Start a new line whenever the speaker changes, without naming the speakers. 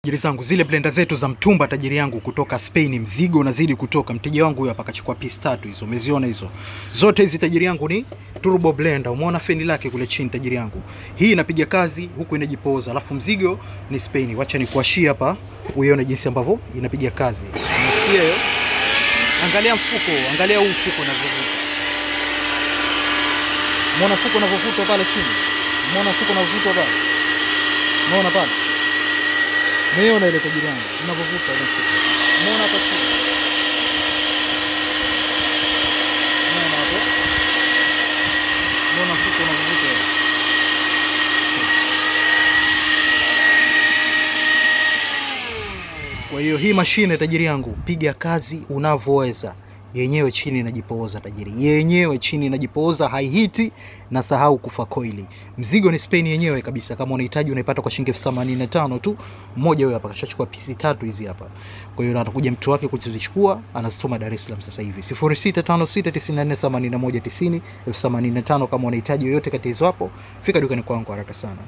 Tajiri zangu, zile blender zetu za mtumba tajiri yangu kutoka Spain, mzigo unazidi kutoka. Mteja wangu huyo hapa akachukua piece 3 hizo. Umeziona hizo? Zote hizi tajiri yangu ni turbo blender. Umeona feni lake kule chini tajiri yangu. Hii inapiga kazi huku inajipoza. Alafu mzigo ni Spain. Wacha nikuashie hapa uione jinsi ambavyo inapiga kazi. Unasikia hiyo? Angalia mfuko, angalia huu mfuko unavyovuta. Umeona mfuko unavyovuta pale chini? Umeona mfuko unavyovuta pale? Umeona pale? Umeona ile tajiri yangu unavyovuta ile mfuko. Umeona hapa chini? Umeona hapo? Umeona mfuko unavyovuta. Kwa hiyo hii mashine tajiri yangu, piga kazi unavyoweza. Yenyewe chini inajipooza tajiri. Yenyewe chini inajipooza, haihiti na sahau kufa coil. Mzigo ni Spain yenyewe kabisa. Kama unahitaji unaipata kwa shilingi 85 tu. Mmoja huyo hapa kashachukua pisi 3 hizi hapa. Kwa hiyo atakuja mtu wake kuzichukua, anazituma Dar es Salaam sasa hivi. 0656948190 85. Kama unahitaji yoyote kati hizo hapo, fika dukani kwangu haraka sana.